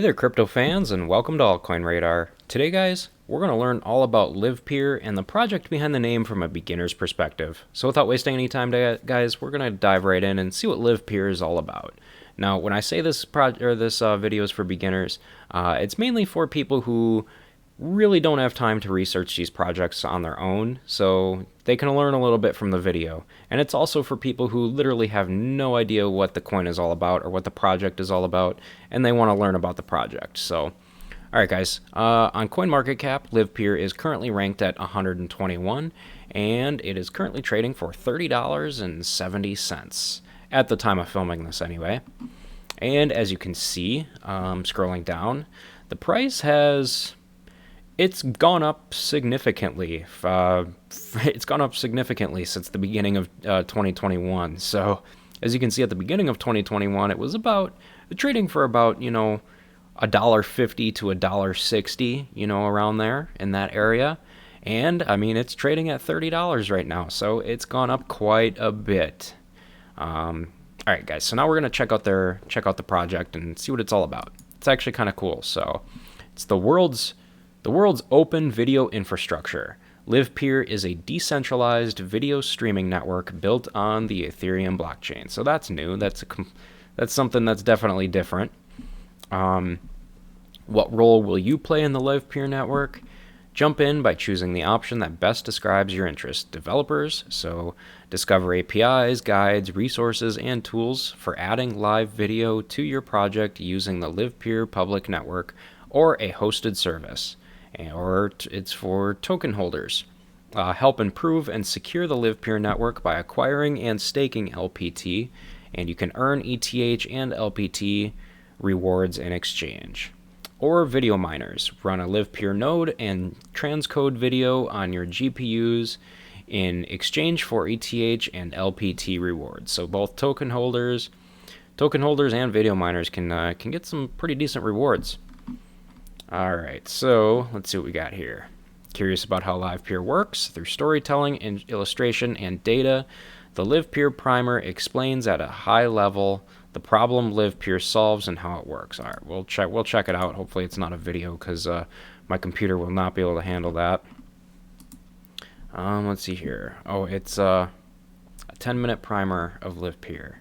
Hey there, crypto fans, and welcome to Altcoin Radar. Today, guys, we're going to learn all about Livepeer and the project behind the name from a beginner's perspective. So without wasting any time, guys, we're going to dive right in and see what Livepeer is all about. Now, when I say this video is for beginners, it's mainly for people who really don't have time to research these projects on their own, so they can learn a little bit from the video. And it's also for people who literally have no idea what the coin is all about or what the project is all about, and they want to learn about the project. So, alright guys, on CoinMarketCap, Livepeer is currently ranked at 121, and it is currently trading for $30.70, at the time of filming this anyway. And as you can see, scrolling down, the price it's gone up significantly. It's gone up significantly since the beginning of 2021. So, as you can see, at the beginning of 2021, it was trading for about $1.50 to $1.60, around there in that area. And I mean, it's trading at $30 right now, so it's gone up quite a bit. All right, guys. So now we're gonna check out the project and see what it's all about. It's actually kind of cool. So, it's the world's open video infrastructure. Livepeer is a decentralized video streaming network built on the Ethereum blockchain. So that's new. That's something that's definitely different. What role will you play in the Livepeer network? Jump in by choosing the option that best describes your interest. Developers, so discover APIs, guides, resources, and tools for adding live video to your project using the Livepeer public network or a hosted service. Or it's for token holders. Help improve and secure the Livepeer network by acquiring and staking LPT, and you can earn ETH and LPT rewards in exchange. Or video miners. Run a Livepeer node and transcode video on your GPUs in exchange for ETH and LPT rewards. So both token holders and video miners can get some pretty decent rewards. Alright, so let's see what we got here. Curious about how Livepeer works? Through storytelling, and illustration, and data, the Livepeer primer explains at a high level the problem Livepeer solves and how it works. Alright, we'll check it out. Hopefully it's not a video because my computer will not be able to handle that. Let's see here. Oh, it's a 10-minute primer of Livepeer.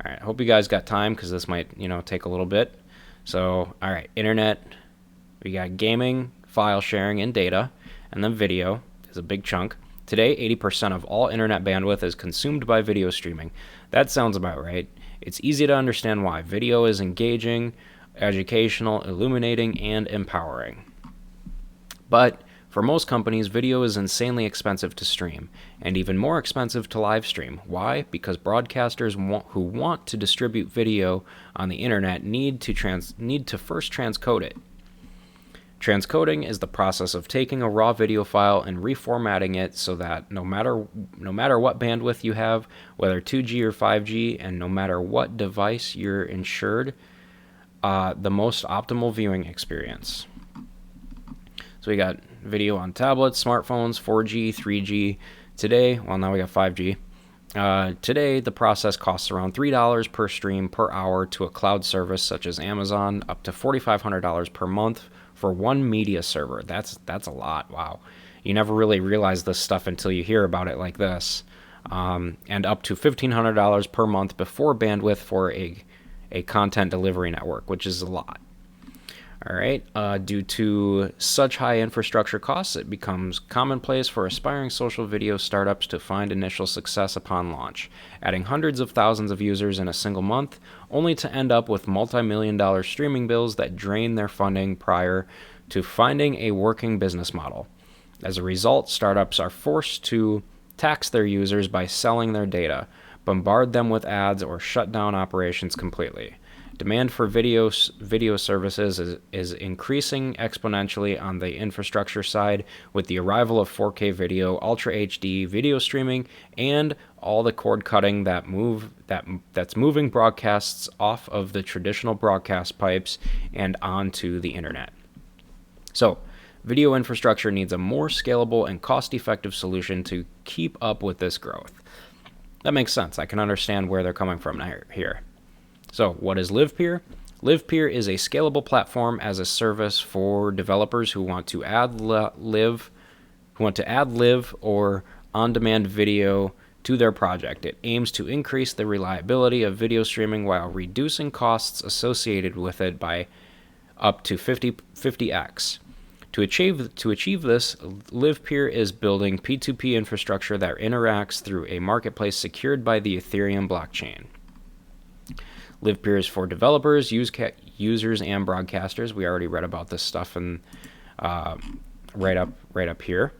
Alright, hope you guys got time because this might, take a little bit. So, alright, internet. We got gaming, file sharing, and data, and then video is a big chunk. Today, 80% of all internet bandwidth is consumed by video streaming. That sounds about right. It's easy to understand why. Video is engaging, educational, illuminating, and empowering. But for most companies, video is insanely expensive to stream, and even more expensive to live stream. Why? Because broadcasters who want to distribute video on the internet need to first transcode it. Transcoding is the process of taking a raw video file and reformatting it so that no matter what bandwidth you have, whether 2G or 5G, and no matter what device you're insured, the most optimal viewing experience. So we got video on tablets, smartphones, 4G, 3G. Today, well, now we got 5G. Today, the process costs around $3 per stream per hour to a cloud service such as Amazon, up to $4,500 per month for one media server. That's a lot. Wow. You never really realize this stuff until you hear about it like this. And up to $1,500 per month before bandwidth for a content delivery network, which is a lot. All right. Due to such high infrastructure costs, it becomes commonplace for aspiring social video startups to find initial success upon launch, adding hundreds of thousands of users in a single month, only to end up with multi-million-dollar streaming bills that drain their funding prior to finding a working business model. As a result, startups are forced to tax their users by selling their data, bombard them with ads, or shut down operations completely. Demand for video services is increasing exponentially on the infrastructure side with the arrival of 4K video, Ultra HD video streaming, and all the cord cutting that's moving broadcasts off of the traditional broadcast pipes and onto the internet. So, video infrastructure needs a more scalable and cost-effective solution to keep up with this growth. That makes sense. I can understand where they're coming from here. So, what is Livepeer? Livepeer is a scalable platform as a service for developers who want to add live or on-demand video to their project. It aims to increase the reliability of video streaming while reducing costs associated with it by up to 50x. To achieve this, Livepeer is building P2P infrastructure that interacts through a marketplace secured by the Ethereum blockchain. Livepeer is for developers, users, and broadcasters. We already read about this stuff in right up here.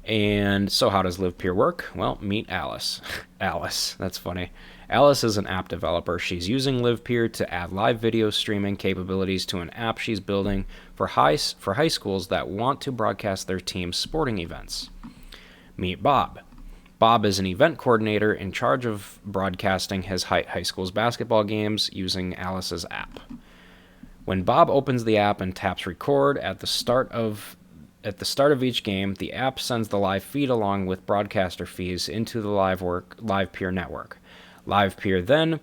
And so how does Livepeer work? Well, meet Alice. Alice, that's funny. Alice is an app developer. She's using Livepeer to add live video streaming capabilities to an app she's building for high schools that want to broadcast their team's sporting events. Meet Bob. Bob is an event coordinator in charge of broadcasting his high school's basketball games using Alice's app. When Bob opens the app and taps record at the start of each game, the app sends the live feed along with broadcaster feeds into the Livepeer network. Livepeer then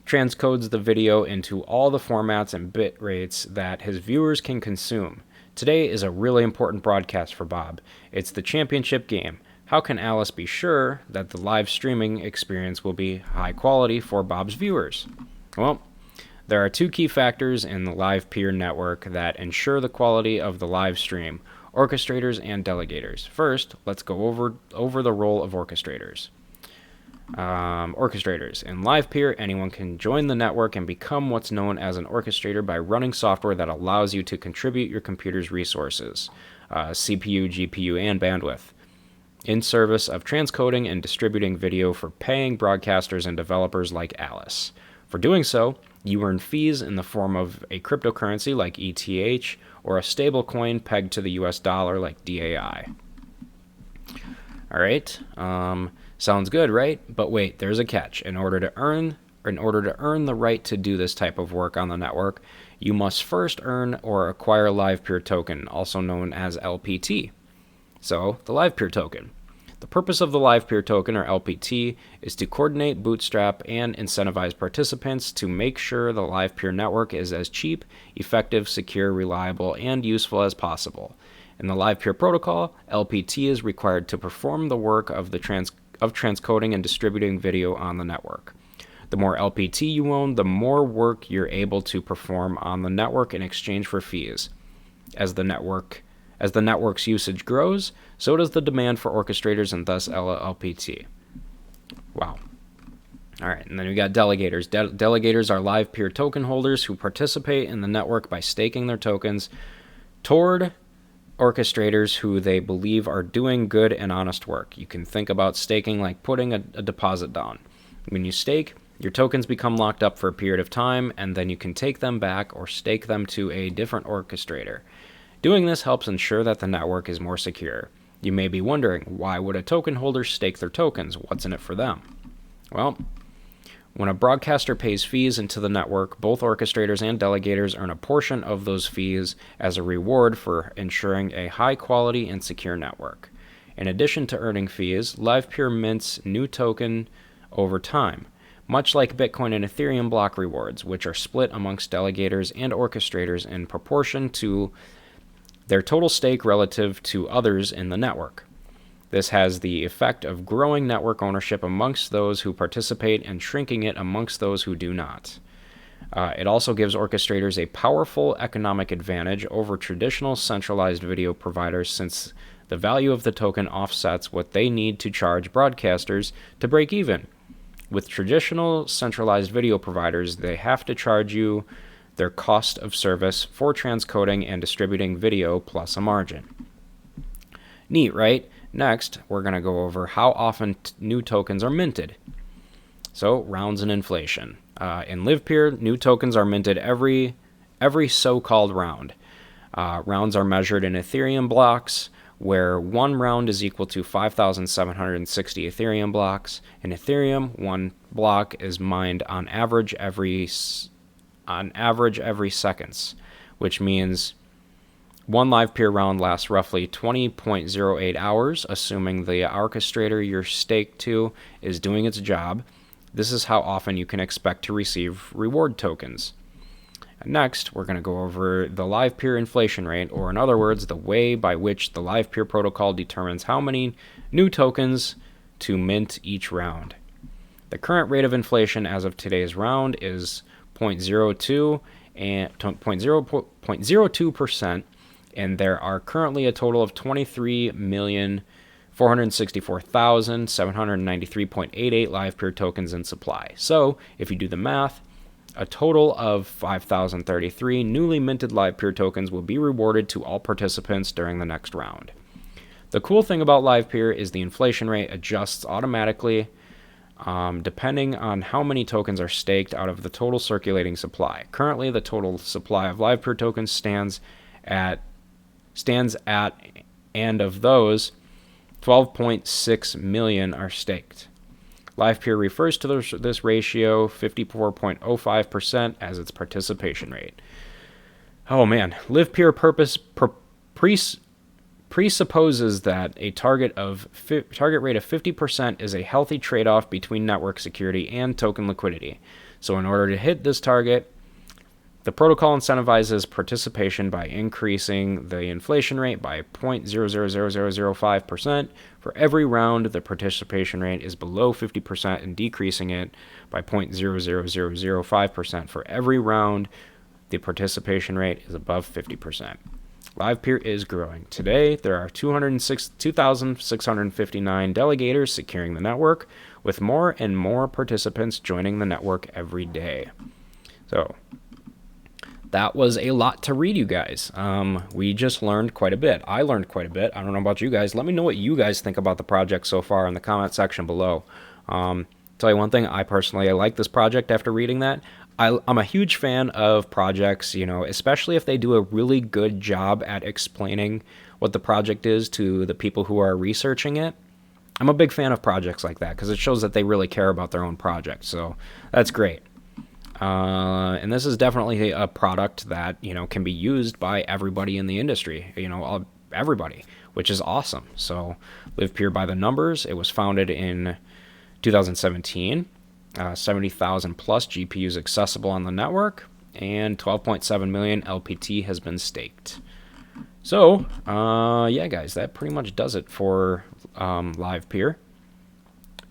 transcodes the video into all the formats and bit rates that his viewers can consume. Today is a really important broadcast for Bob. It's the championship game. How can Alice be sure that the live streaming experience will be high quality for Bob's viewers? Well, there are two key factors in the Livepeer network that ensure the quality of the live stream: orchestrators and delegators. First, let's go over the role of orchestrators. Orchestrators. In Livepeer, anyone can join the network and become what's known as an orchestrator by running software that allows you to contribute your computer's resources, CPU, GPU, and bandwidth, in service of transcoding and distributing video for paying broadcasters and developers like Alice. For doing so, you earn fees in the form of a cryptocurrency like ETH or a stablecoin pegged to the US dollar like DAI. All right, sounds good, right? But wait, there's a catch. In order to earn the right to do this type of work on the network, you must first earn or acquire Livepeer Token, also known as LPT. So, the Livepeer Token. The purpose of the Livepeer Token, or LPT, is to coordinate, bootstrap, and incentivize participants to make sure the Livepeer network is as cheap, effective, secure, reliable, and useful as possible. In the Livepeer protocol, LPT is required to perform the work of transcoding and distributing video on the network. The more LPT you own, the more work you're able to perform on the network in exchange for fees. As the network's usage grows, so does the demand for orchestrators and thus LPT. Wow. All right, and then we got delegators. Delegators are Livepeer token holders who participate in the network by staking their tokens toward orchestrators who they believe are doing good and honest work. You can think about staking like putting a deposit down. When you stake, your tokens become locked up for a period of time, and then you can take them back or stake them to a different orchestrator. Doing this helps ensure that the network is more secure. You may be wondering, why would a token holder stake their tokens? What's in it for them? Well, when a broadcaster pays fees into the network, both orchestrators and delegators earn a portion of those fees as a reward for ensuring a high quality and secure network. In addition to earning fees, Livepeer mints new token over time, much like Bitcoin and Ethereum block rewards, which are split amongst delegators and orchestrators in proportion to their total stake relative to others in the network. This has the effect of growing network ownership amongst those who participate and shrinking it amongst those who do not. It also gives orchestrators a powerful economic advantage over traditional centralized video providers, since the value of the token offsets what they need to charge broadcasters to break even. With traditional centralized video providers, they have to charge you their cost of service for transcoding and distributing video plus a margin. Neat, right? Next, we're going to go over how often new tokens are minted. So, rounds and inflation. In Livepeer, new tokens are minted every so-called round. Rounds are measured in Ethereum blocks, where one round is equal to 5,760 Ethereum blocks. In Ethereum, one block is mined on average every seconds, which means one Livepeer round lasts roughly 20.08 hours, assuming the orchestrator you're staked to is doing its job. this is how often you can expect to receive reward tokens. Next, we're going to go over the Livepeer inflation rate, or in other words, the way by which the Livepeer protocol determines how many new tokens to mint each round. The current rate of inflation as of today's round is 0.02 and 0.02%, and there are currently a total of 23,464,793.88 Livepeer tokens in supply. So, if you do the math, a total of 5,033 newly minted Livepeer tokens will be rewarded to all participants during the next round. The cool thing about Livepeer is the inflation rate adjusts automatically depending on how many tokens are staked out of the total circulating supply. Currently, the total supply of Livepeer tokens stands at, and of those, 12.6 million are staked. Livepeer refers to this ratio, 54.05%, as its participation rate. Oh man, Livepeer presupposes that a target rate of 50% is a healthy trade-off between network security and token liquidity. So in order to hit this target, the protocol incentivizes participation by increasing the inflation rate by 0.000005%. For every round, the participation rate is below 50% and decreasing it by 0.000005%. For every round, the participation rate is above 50%. Livepeer is growing. Today, there are 2,659 delegators securing the network, with more and more participants joining the network every day. So, that was a lot to read, you guys. We just learned quite a bit. I learned quite a bit. I don't know about you guys. Let me know what you guys think about the project so far in the comment section below. Tell you one thing, I like this project after reading that. I'm a huge fan of projects, especially if they do a really good job at explaining what the project is to the people who are researching it. I'm a big fan of projects like that because it shows that they really care about their own project. So that's great. And this is definitely a product that, can be used by everybody in the industry, everybody, which is awesome. So Livepeer by the numbers, it was founded in 2017, 70,000 plus GPUs accessible on the network, and 12.7 million LPT has been staked. So, yeah, guys, that pretty much does it for Livepeer.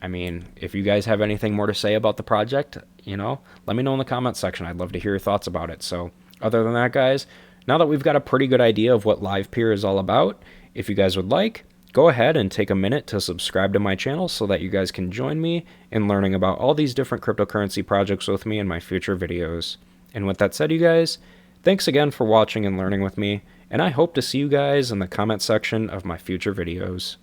I mean, if you guys have anything more to say about the project, let me know in the comment section. I'd love to hear your thoughts about it. So other than that, guys, now that we've got a pretty good idea of what Livepeer is all about, if you guys would like, go ahead and take a minute to subscribe to my channel so that you guys can join me in learning about all these different cryptocurrency projects with me in my future videos. And with that said, you guys, thanks again for watching and learning with me, and I hope to see you guys in the comment section of my future videos.